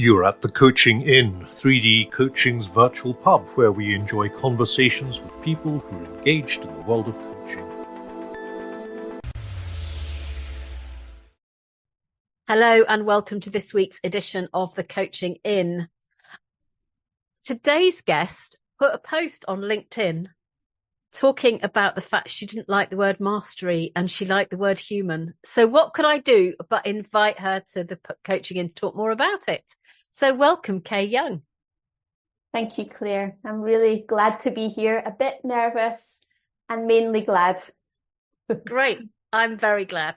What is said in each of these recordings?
You're at the Coaching Inn, 3D Coaching's virtual pub, where we enjoy conversations with people who are engaged in the world of coaching. Hello and welcome to this week's edition of the Coaching Inn. Today's guest put a post on LinkedIn talking about the fact she didn't like the word mastery and she liked the word human. So what could I do but invite her to the Coaching Inn to talk more about it? So welcome, Kay Young. Thank you, Claire. I'm really glad to be here, a bit nervous and mainly glad. Great. I'm very glad.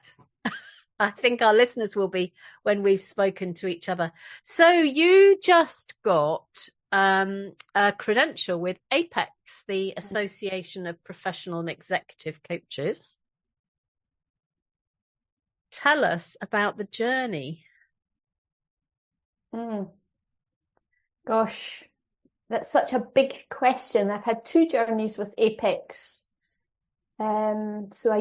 I think our listeners will be when we've spoken to each other. So you just got a credential with APECS, the Association of Professional and Executive Coaches. Tell us about the journey. Gosh, that's such a big question. I've had two journeys with APECS. So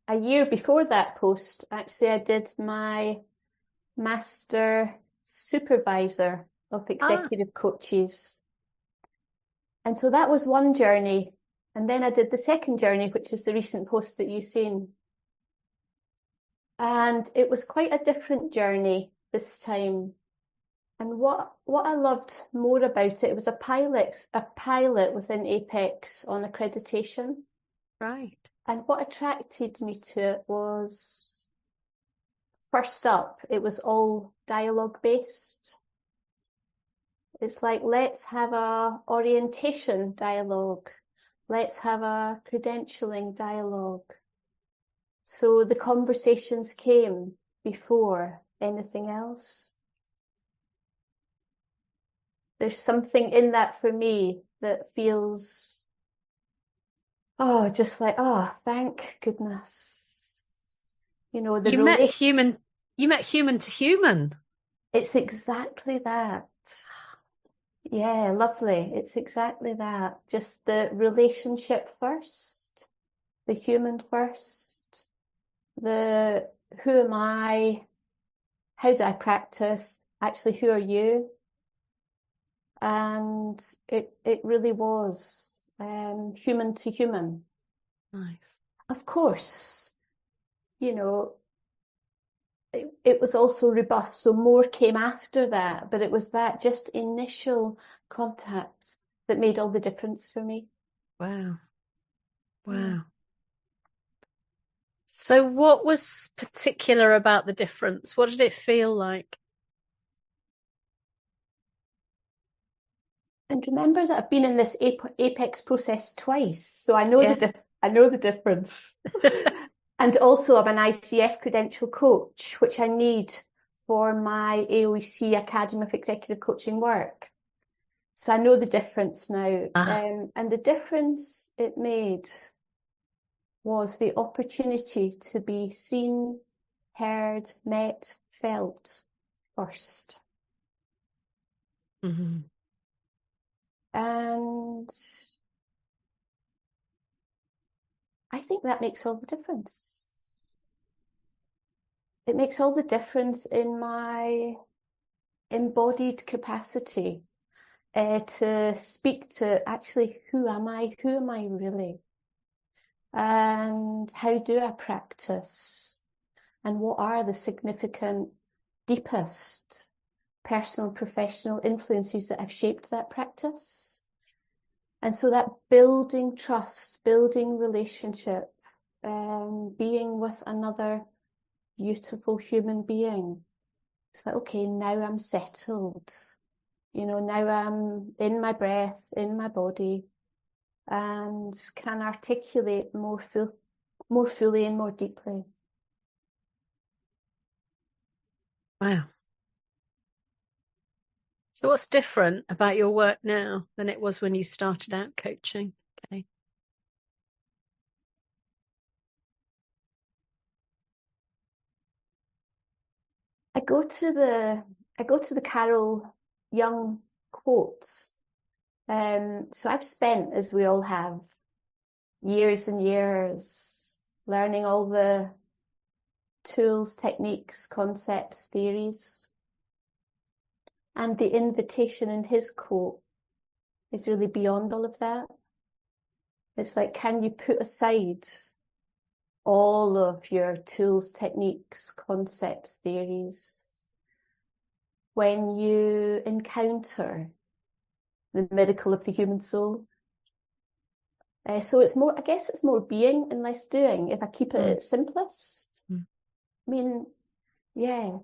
a year before that post, actually, I did my Master Supervisor of Executive Coaches. And so that was one journey. And then I did the second journey, which is the recent post that you've seen. And it was quite a different journey this time. And what I loved more about it, it was a pilot within APECS on accreditation. Right. And what attracted me to it was, first up, it was all dialogue based. It's like, let's have a orientation dialogue. Let's have a credentialing dialogue. So the conversations came before anything else. There's something in that for me that feels, just like, thank goodness. You know, you met human to human. It's exactly that. Yeah, lovely. It's exactly that. Just the relationship first, the human first, the who am I, how do I practice, actually who are you? And it really was human to human. Nice. Of course, you know, it was also robust, so more came after that, but it was that just initial contact that made all the difference for me. Wow. So what was particular about the difference? What did it feel like? And remember that I've been in this APECS process twice, so I know the difference. And also I'm an ICF credential coach, which I need for my AOEC Academy of Executive Coaching work. So I know the difference now. And the difference it made was the opportunity to be seen, heard, met, felt first. Mm-hmm. And I think that makes all the difference. It makes all the difference in my embodied capacity to speak to actually who am I really? And how do I practice? And what are the significant, deepest personal, professional influences that have shaped that practice? And so that building trust, building relationship, being with another beautiful human being. It's like, okay, now I'm settled. You know, now I'm in my breath, in my body, and can articulate more fully and more deeply. Wow. So what's different about your work now than it was when you started out coaching? Okay. I go to the Carol Young quotes. So I've spent, as we all have, years and years learning all the tools, techniques, concepts, theories. And the invitation in his quote is really beyond all of that. It's like, can you put aside all of your tools, techniques, concepts, theories, when you encounter the miracle of the human soul? So it's more, I guess it's more being and less doing, if I keep it at its simplest. I mean, yeah.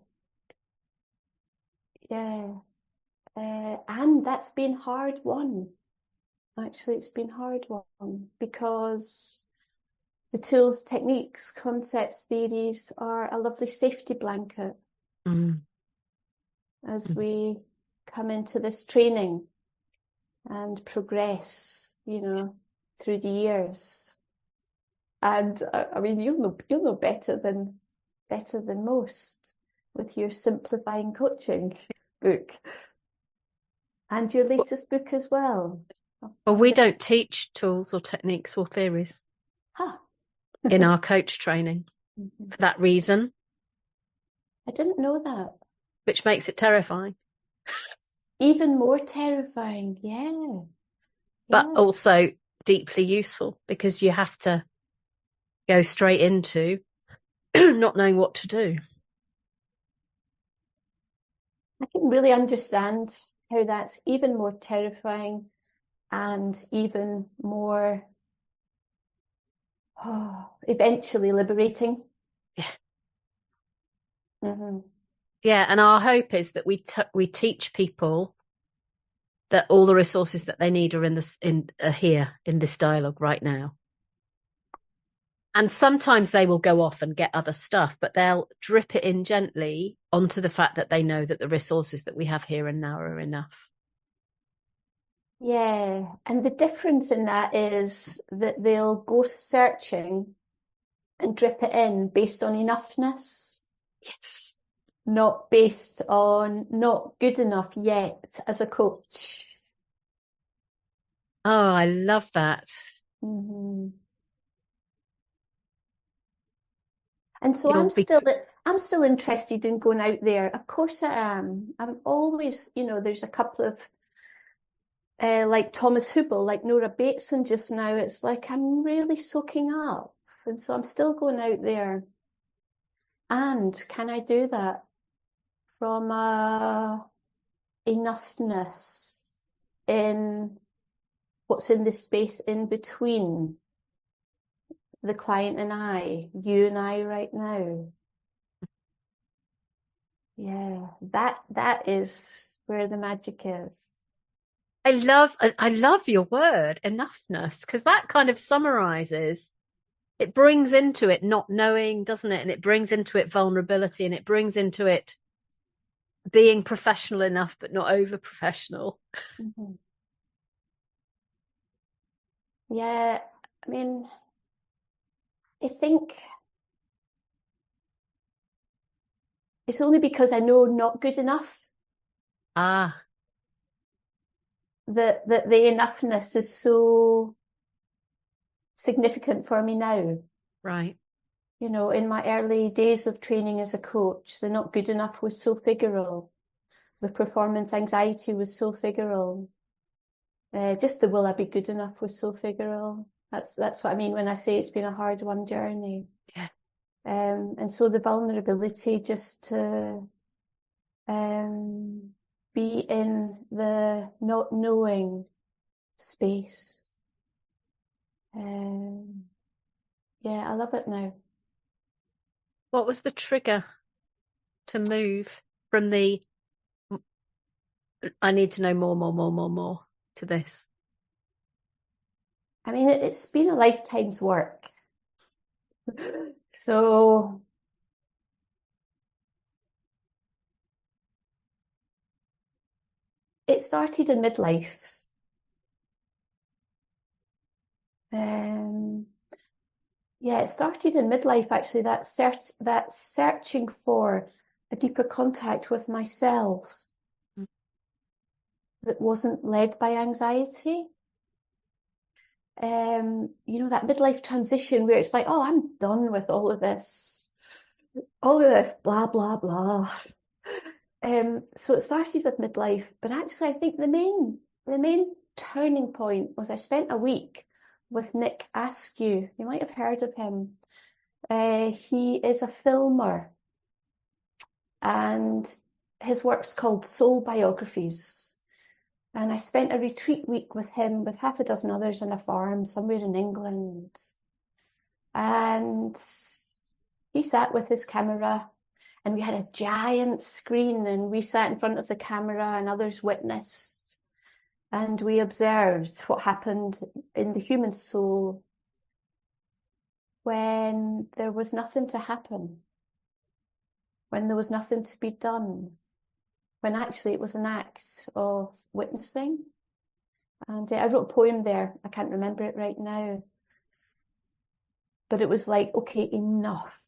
And that's been hard won. Actually, it's been hard won because the tools, techniques, concepts, theories are a lovely safety blanket as we come into this training and progress, through the years. And I mean, you'll know better than most with your Simplifying Coaching book and your latest book as well. Well, we don't teach tools or techniques or theories in our coach training for that reason. I didn't know that. Which makes it terrifying. Even more terrifying, yeah. But also deeply useful, because you have to go straight into not knowing what to do. I can really understand how that's even more terrifying and even more eventually liberating. Yeah. Mm-hmm. Yeah, and our hope is that we teach people that all the resources that they need are here in this dialogue right now. And sometimes they will go off and get other stuff, but they'll drip it in gently onto the fact that they know that the resources that we have here and now are enough. Yeah, and the difference in that is that they'll go searching and drip it in based on enoughness. Yes. Not based on not good enough yet as a coach. Oh, I love that. Mm-hmm. And so I'm still interested in going out there. Of course I am. I'm always, there's a couple of like Thomas Hubel, like Nora Bateson just now. It's like I'm really soaking up. And so I'm still going out there. And can I do that from enoughness in what's in the space in between the client and I, you and I right now? Yeah, that is where the magic is. I love your word, enoughness, because that kind of summarizes, it brings into it not knowing, doesn't it? And it brings into it vulnerability, and it brings into it being professional enough, but not over professional. Mm-hmm. Yeah, I mean, I think it's only because I know not good enough that the enoughness is so significant for me now. Right. In my early days of training as a coach, the not good enough was so figural. The performance anxiety was so figural. Just the will I be good enough was so figural. That's what I mean when I say it's been a hard won journey. Yeah. And so the vulnerability just to be in the not knowing space. Yeah, I love it now. What was the trigger to move from the I need to know more to this? I mean, it's been a lifetime's work. So it started in midlife. It started in midlife, actually, that searching for a deeper contact with myself that wasn't led by anxiety. That midlife transition where it's like, oh, I'm done with all of this blah, blah, blah. So it started with midlife, but actually I think the main turning point was I spent a week with Nick Askew. You might have heard of him. He is a filmer, and his work's called Soul Biographies. And I spent a retreat week with him, with half a dozen others on a farm somewhere in England. And he sat with his camera, and we had a giant screen, and we sat in front of the camera and others witnessed. And we observed what happened in the human soul when there was nothing to happen, when there was nothing to be done, when actually it was an act of witnessing. And I wrote a poem there. I can't remember it right now. But it was like, okay, enough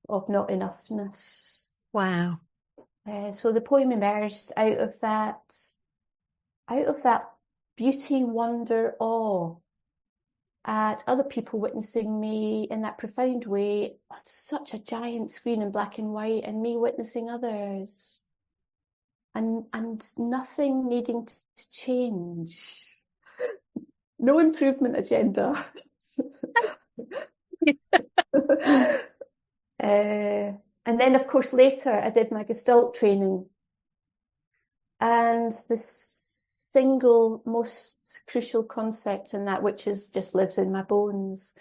of not enoughness. Wow. So the poem emerged out of that beauty, wonder, awe at other people witnessing me in that profound way on such a giant screen in black and white, and me witnessing others, and nothing needing to change. No improvement agenda. And then, of course, later I did my Gestalt training, and the single most crucial concept in that, which just lives in my bones,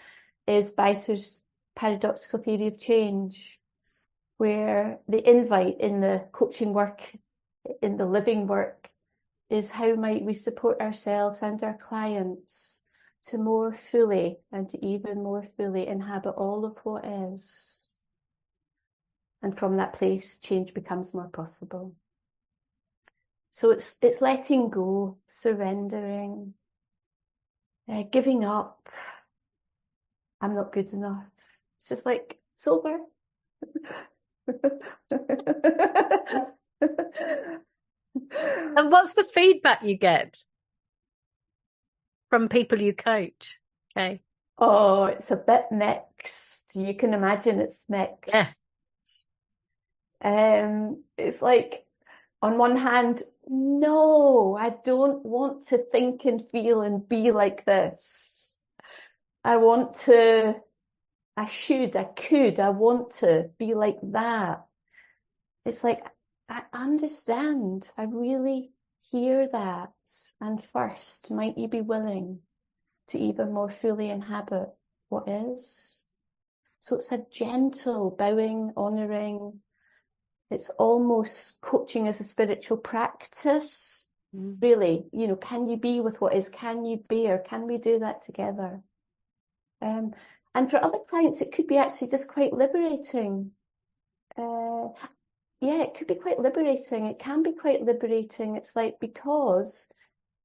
is Beiser's paradoxical theory of change, where the invite in the coaching work, in the living work, is how might we support ourselves and our clients to more fully and to even more fully inhabit all of what is. And from that place, change becomes more possible. So it's letting go, surrendering, giving up. I'm not good enough. It's just like, it's over. And what's the feedback you get from people you coach? Okay. Oh, it's a bit mixed. You can imagine it's mixed. Yeah. It's like, on one hand, no, I don't want to think and feel and be like this. I want to, I want to be like that. It's like, I understand. I really hear that. And first, might you be willing to even more fully inhabit what is? So it's a gentle bowing, honouring. It's almost coaching as a spiritual practice, really. You know, can you be with what is? Can you bear? Can we do that together? And for other clients, it could be actually just quite liberating. Yeah, it could be quite liberating. It can be quite liberating. It's like, because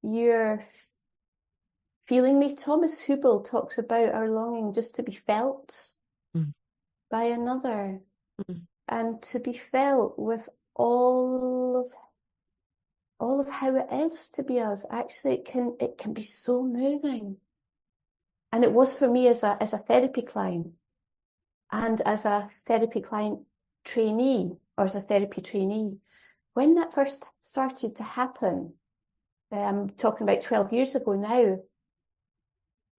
you're feeling me. Thomas Hubel talks about our longing just to be felt by another. And to be felt with all of how it is to be us. Actually, it can be so moving. And it was for me as a therapy client, and as a therapy client trainee, or as a therapy trainee. When that first started to happen, I'm talking about 12 years ago now,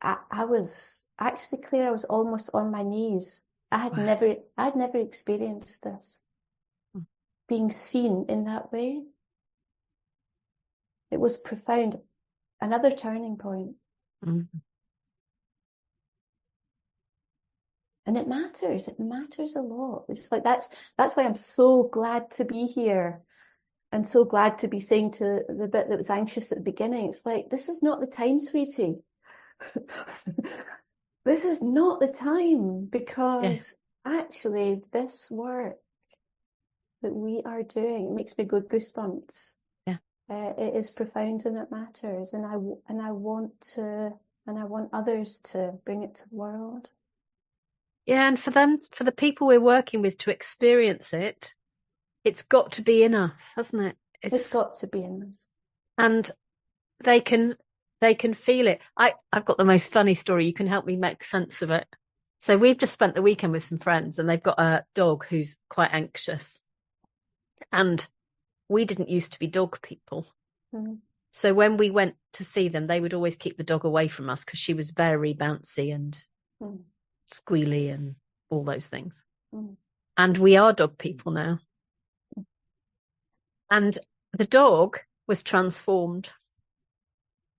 I was actually, Claire, I was almost on my knees. I'd never experienced this, being seen in that way. It was profound. Another turning point. And it matters a lot. It's like, that's why I'm so glad to be here, and so glad to be saying to the bit that was anxious at the beginning, it's like, this is not the time, sweetie. This is not the time, because actually this work that we are doing, it makes me go goosebumps. Yeah. It is profound, and it matters, and I want others to bring it to the world. Yeah, and for the people we're working with to experience it, it's got to be in us, hasn't it? It's got to be in us. And they can feel it. I've got the most funny story. You can help me make sense of it. So we've just spent the weekend with some friends, and they've got a dog who's quite anxious. And we didn't used to be dog people. Mm. So when we went to see them, they would always keep the dog away from us because she was very bouncy and squealy and all those things. And we are dog people now. And the dog was transformed.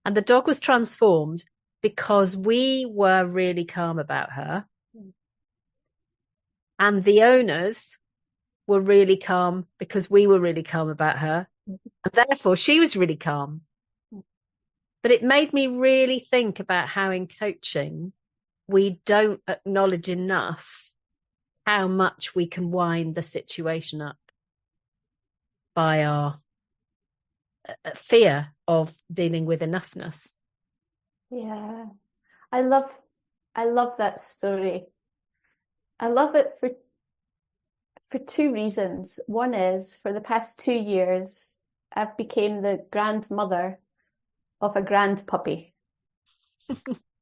And the dog was transformed because we were really calm about her. And the owners were really calm because we were really calm about her. And therefore, she was really calm. But it made me really think about how in coaching, we don't acknowledge enough how much we can wind the situation up by our fear of dealing with enoughness. Yeah, I love that story. I love it for two reasons. One is, for the past 2 years, I've become the grandmother of a grand puppy.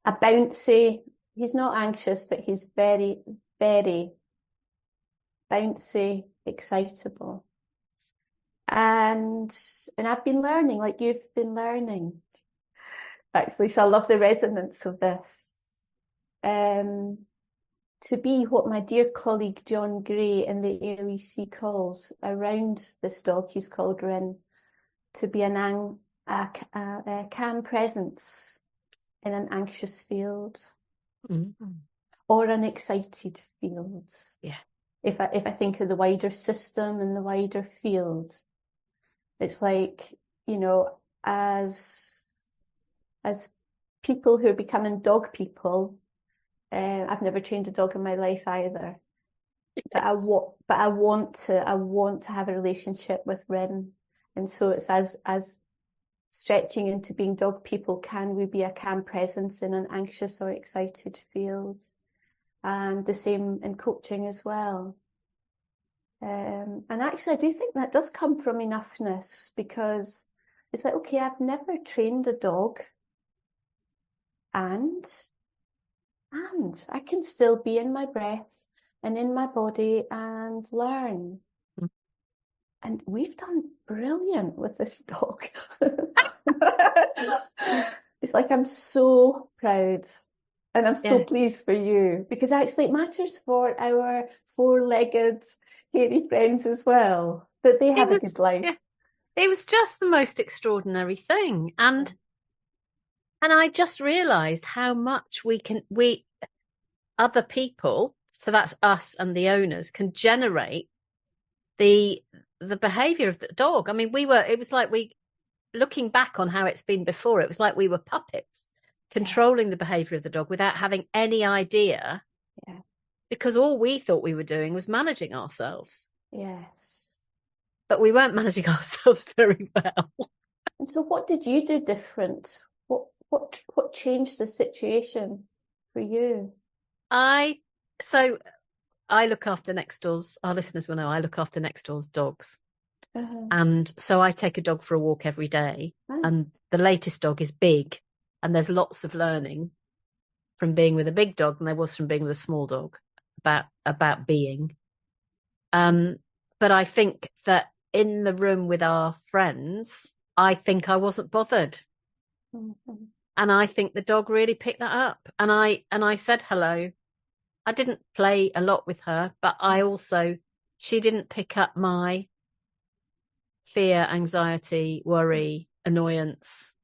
A bouncy, he's not anxious, but he's very, very bouncy, excitable. And I've been learning, like you've been learning, actually. So I love the resonance of this. To be what my dear colleague John Gray in the AOEC calls around this dog he's called Rin, to be a calm presence in an anxious field, or an excited field. Yeah. If I think of the wider system and the wider field, it's like, you know, as people who are becoming dog people, I've never trained a dog in my life either. Yes. But I want to have a relationship with Rin, and so it's as stretching into being dog people. Can we be a calm presence in an anxious or excited field? And the same in coaching as well. And actually, I do think that does come from enoughness, because it's like, okay, I've never trained a dog, and I can still be in my breath and in my body and learn. And we've done brilliant with this dog. It's like, I'm so proud, and I'm so pleased for you, because actually it matters for our four-legged hairy friends as well, that they have a good life. Yeah. It was just the most extraordinary thing. And I just realised how much we other people, so that's us and the owners, can generate the behaviour of the dog. I mean, it was like looking back on how it's been before, it was like we were puppets controlling the behaviour of the dog without having any idea, because all we thought we were doing was managing ourselves. Yes. But we weren't managing ourselves very well. And so what did you do different? What changed the situation for you? I look after next door's, our listeners will know, I look after next door's dogs. And so I take a dog for a walk every day. And the latest dog is big, and there's lots of learning from being with a big dog than there was from being with a small dog about being. But I think that in the room with our friends, I think I wasn't bothered. And I think the dog really picked that up. And I said hello. I didn't play a lot with her, but she didn't pick up my fear, anxiety, worry, annoyance,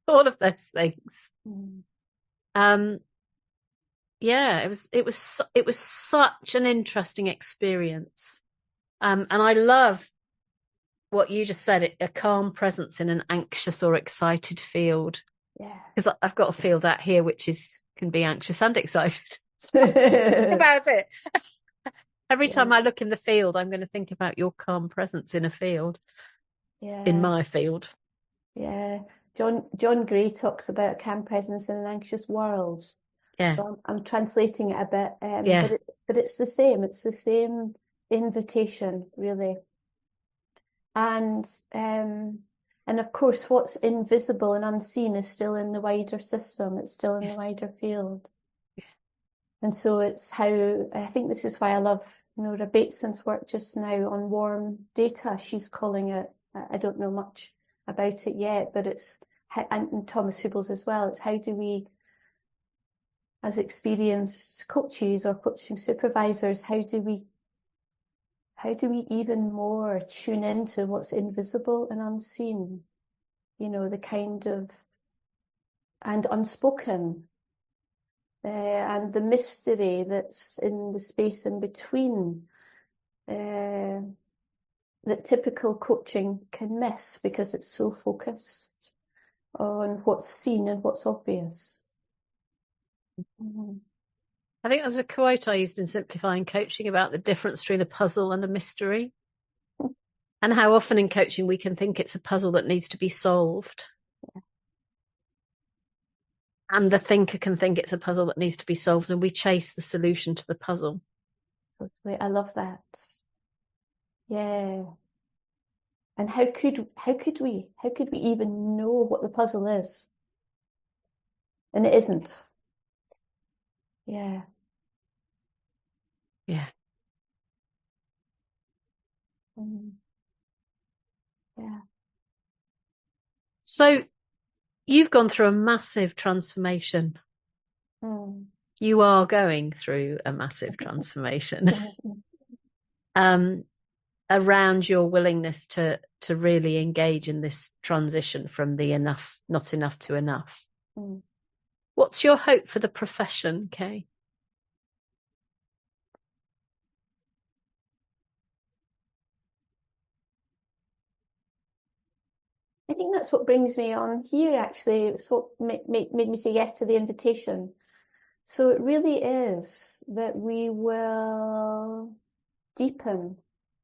all of those things. It was such an interesting experience. And I love what you just said, a calm presence in an anxious or excited field. Yeah. Because I've got a field out here which can be anxious and excited. Think about it. Every time I look in the field, I'm going to think about your calm presence in a field. In my field. Yeah. John Gray talks about a calm presence in an anxious world. Yeah. So I'm translating it a bit. But it's the same. It's the same invitation, really. And of course, what's invisible and unseen is still in the wider system. It's still in the wider field. And so it's how, I think this is why I love, Nora Bateson's work just now on warm data. She's calling it, I don't know much about it yet, but it's, and Thomas Hubels as well, it's how do we, as experienced coaches or coaching supervisors, how do we even more tune into what's invisible and unseen? The kind of, and unspoken, and the mystery that's in the space in between, that typical coaching can miss because it's so focused on what's seen and what's obvious. Mm-hmm. I think there was a quote I used in Simplifying Coaching about the difference between a puzzle and a mystery, and how often in coaching we can think it's a puzzle that needs to be solved. Yeah. And the thinker can think it's a puzzle that needs to be solved, and we chase the solution to the puzzle. Totally. I love that. Yeah. And how could we even know what the puzzle is? And it isn't. Yeah. Yeah. Yeah. So you've gone through a massive transformation. You are going through a massive transformation around your willingness to really engage in this transition from the enough, not enough to enough. What's your hope for the profession, Kay? I think that's what brings me on here, actually. It's what made me say yes to the invitation. So it really is that we will deepen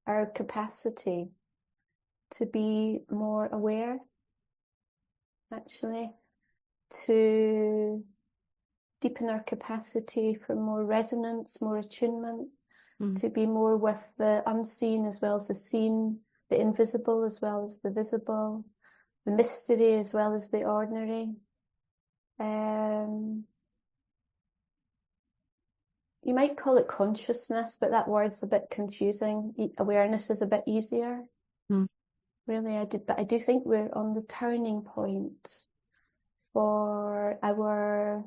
our capacity to be more aware, actually, to deepen our capacity for more resonance, more attunement, to be more with the unseen as well as the seen, the invisible as well as the visible, the mystery as well as the ordinary. You might call it consciousness, but that word's a bit confusing. Awareness is a bit easier. Really, I do think we're on the turning point for our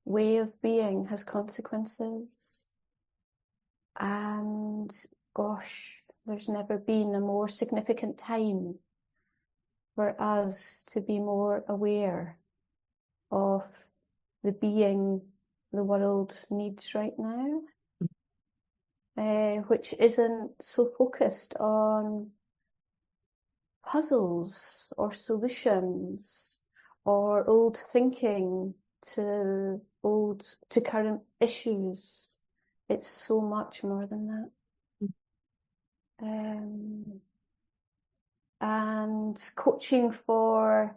way of being has consequences. And gosh, there's never been a more significant time for us to be more aware of the being the world needs right now, which isn't so focused on puzzles or solutions or old thinking to current issues. It's so much more than that. And coaching for,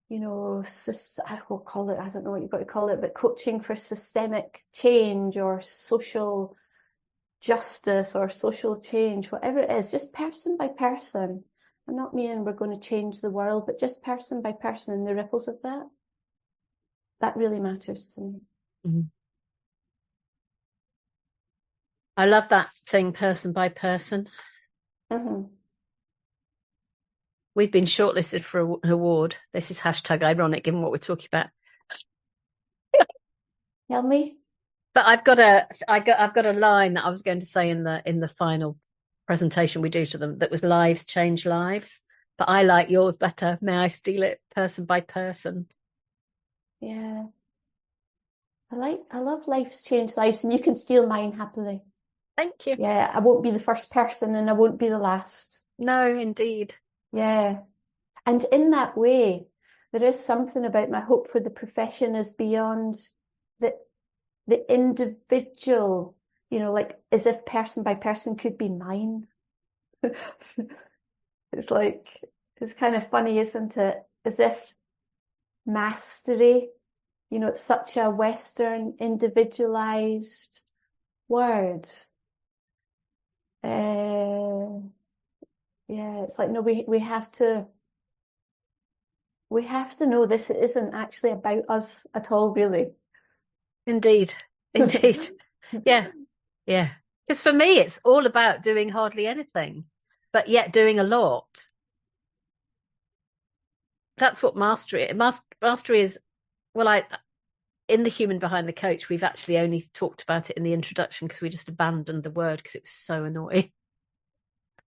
I will call it, I don't know what you've got to call it, but coaching for systemic change or social justice or social change, whatever it is, just person by person. I'm not meaning we're going to change the world, but just person by person and the ripples of that. That really matters to me. I love that thing, person by person. We've been shortlisted for an award. This is #ironic, given what we're talking about. Tell me. But I've got a line that I was going to say in the final presentation we do to them that was lives change lives. But I like yours better. May I steal it? Person by person. Yeah. I love lives change lives, and you can steal mine happily. Thank you. Yeah, I won't be the first person and I won't be the last. No, indeed. Yeah. And in that way, there is something about my hope for the profession is beyond the individual, like as if person by person could be mine. It's kind of funny, isn't it? As if mastery, it's such a Western individualized word. Yeah, it's like, no, we have to know this isn't actually about us at all, really. Indeed. Indeed. Yeah. Yeah. Because for me, it's all about doing hardly anything, but yet doing a lot. That's what mastery mastery is. Well, in the human behind the coach, we've actually only talked about it in the introduction because we just abandoned the word because it was so annoying.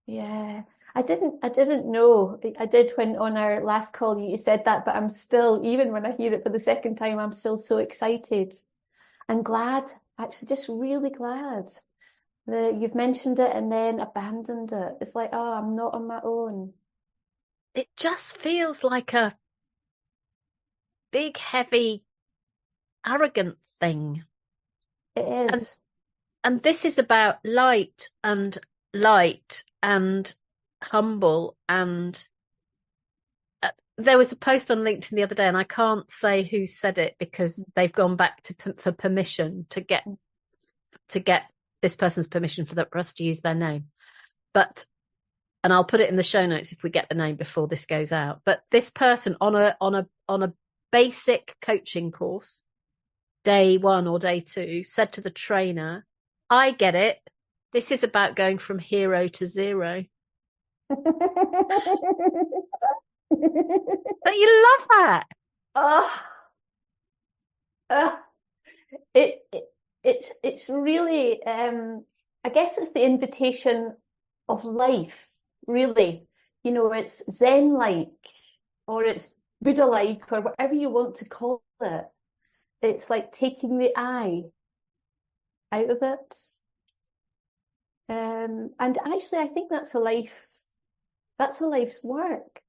Yeah. I didn't know. I did when on our last call you said that, but I'm still, even when I hear it for the second time, I'm still so excited and glad, actually just really glad that you've mentioned it and then abandoned it. It's like, oh, I'm not on my own. It just feels like a big, heavy, arrogant thing. It is. And this is about light and humble. And there was a post on LinkedIn the other day, and I can't say who said it because they've gone back for permission to get this person's permission for us to use their name. And I'll put it in the show notes if we get the name before this goes out. But this person on a basic coaching course, day 1 or day 2, said to the trainer, I get it. This is about going from hero to zero. Don't you love that? It's really, I guess it's the invitation of life, really. You know, it's Zen-like, or it's Buddha-like, or whatever you want to call it. It's like taking the I out of it. And actually, I think that's a life's work,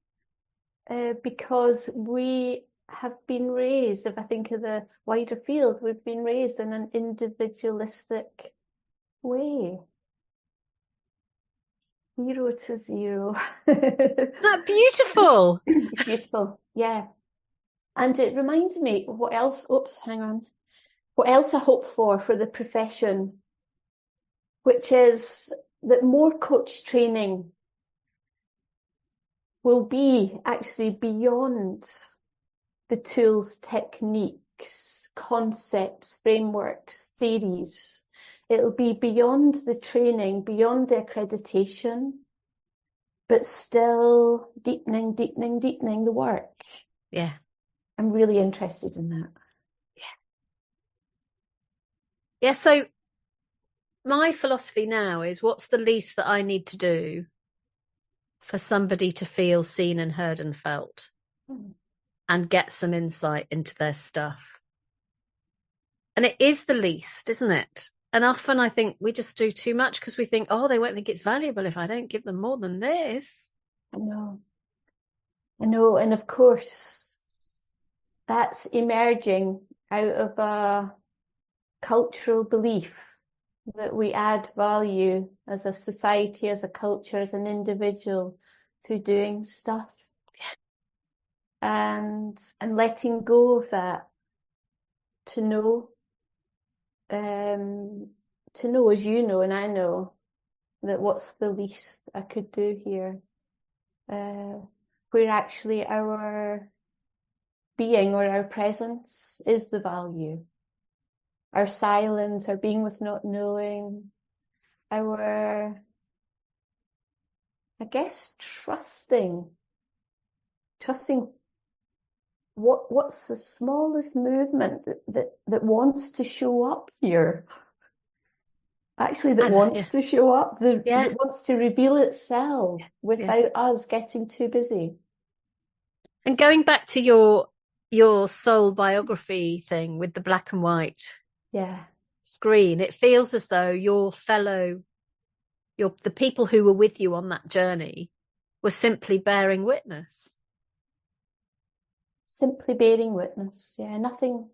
because we have been raised, if I think of the wider field, we've been raised in an individualistic way. Hero to zero. Isn't that beautiful? It's beautiful, yeah. And it reminds me what else, what else I hope for the profession, which is that more coach training will be actually beyond the tools, techniques, concepts, frameworks, theories. It'll be beyond the training, beyond the accreditation, but still deepening the work. Yeah. I'm really interested in that. Yeah. So my philosophy now is, what's the least that I need to do for somebody to feel seen and heard and felt, and get some insight into their stuff? And it is the least, isn't it? And often I think we just do too much because we think, oh, they won't think it's valuable if I don't give them more than this. I know. And of course, that's emerging out of a cultural belief that we add value as a society, as a culture, as an individual through doing stuff. And letting go of that to know, as you know and I know, that what's the least I could do here, where actually our being or our presence is the value. Our silence, our being with not knowing, our, I guess, trusting what's the smallest movement that wants to show up here. Actually, that wants to show up, that wants to reveal itself without us getting too busy. And going back to your soul biography thing with the black and white screen, it feels as though the people who were with you on that journey were simply bearing witness. Simply bearing witness, nothing.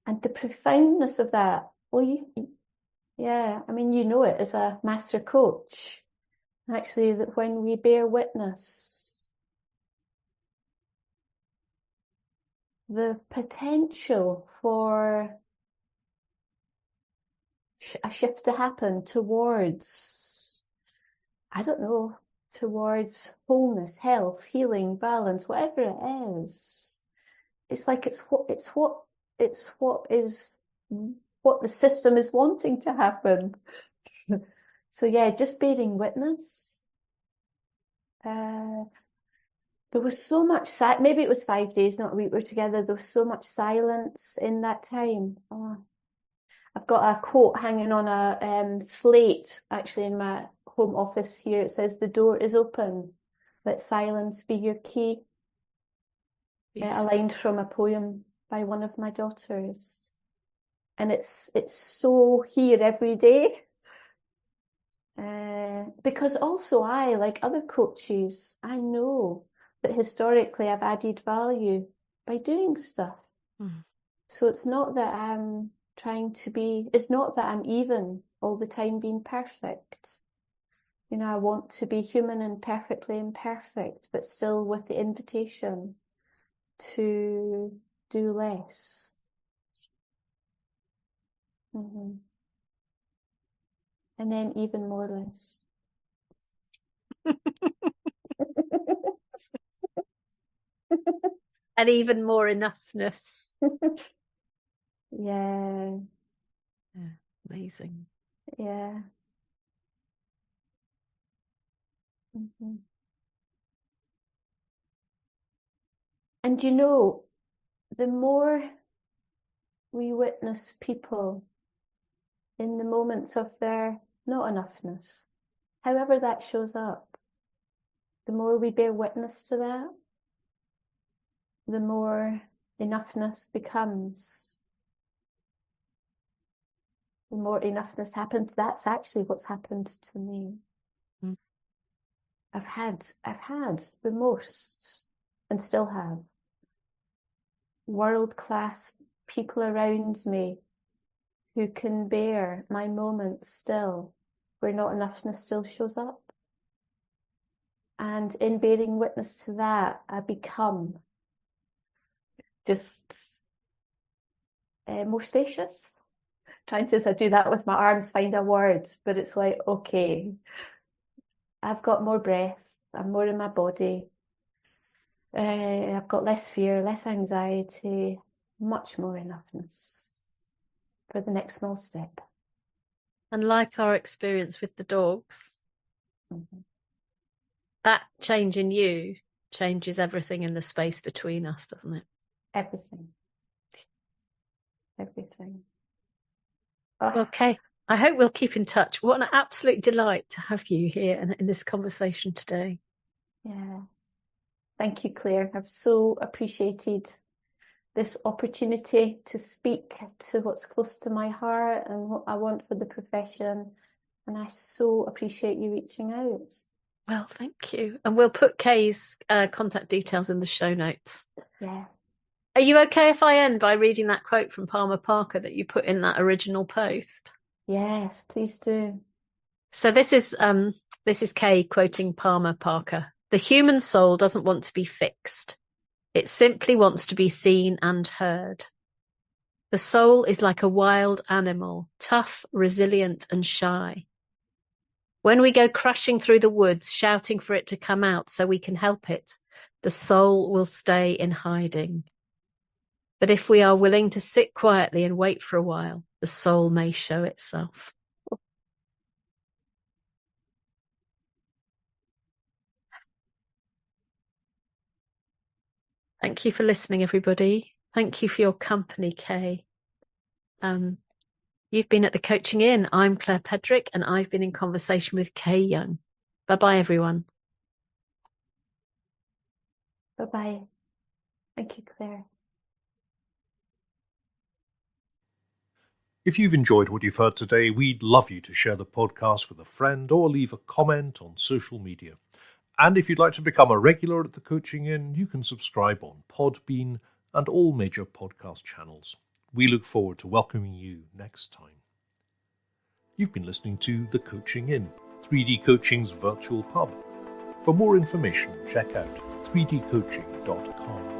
And the profoundness of that, I mean, you know it as a master coach, actually, that when we bear witness, the potential for a shift to happen towards, I don't know, towards wholeness, health, healing, balance, whatever it is. It's like it's what it's what the system is wanting to happen. So yeah, just bearing witness. There was so much maybe it was 5 days, not a week, we're together. There was so much silence in that time. I've got a quote hanging on a slate, actually, in my home office here. It says, "The door is open. Let silence be your key." A line from a poem by one of my daughters. And it's so here every day. Because also I, like other coaches, I know that historically I've added value by doing stuff. Mm. So it's not that I'm it's not that I'm even all the time being perfect. You know, I want to be human and perfectly imperfect, but still with the invitation to do less. Mm-hmm. And then even more less. And even more enoughness. Yeah. Amazing. Yeah. Mm-hmm. And you know, the more we witness people in the moments of their not enoughness, however that shows up, the more we bear witness to that, the more enoughness becomes. The more enoughness happens. That's actually what's happened to me. Mm. I've had the most, and still have, world-class people around me who can bear my moments still, where not enoughness still shows up. And in bearing witness to that, I become just more spacious. Trying to do that with my arms, find a word, but it's like, okay, I've got more breath, I'm more in my body, I've got less fear, less anxiety, much more enoughness for the next small step. And like our experience with the dogs, Mm-hmm. that change in you changes everything in the space between us, doesn't it? Everything. Okay. I hope we'll keep in touch. What an absolute delight to have you here in this conversation today. Yeah. Thank you, Claire. I've so appreciated this opportunity to speak to what's close to my heart and what I want for the profession. And I so appreciate you reaching out. Well, thank you. And we'll put Kay's contact details in the show notes. Yeah. Are you okay if I end by reading that quote from Palmer Parker that you put in that original post? Yes, please do. So this is Kay quoting Palmer Parker. "The human soul doesn't want to be fixed. It simply wants to be seen and heard. The soul is like a wild animal, tough, resilient, and shy. When we go crashing through the woods, shouting for it to come out so we can help it, the soul will stay in hiding. But if we are willing to sit quietly and wait for a while, the soul may show itself." Thank you for listening, everybody. Thank you for your company, Kay. You've been at the Coaching Inn. I'm Claire Pedrick, and I've been in conversation with Kay Young. Bye-bye, everyone. Bye-bye. Thank you, Claire. If you've enjoyed what you've heard today, we'd love you to share the podcast with a friend or leave a comment on social media. And if you'd like to become a regular at the Coaching Inn, you can subscribe on Podbean and all major podcast channels. We look forward to welcoming you next time. You've been listening to The Coaching Inn, 3D Coaching's virtual pub. For more information, check out 3dcoaching.com.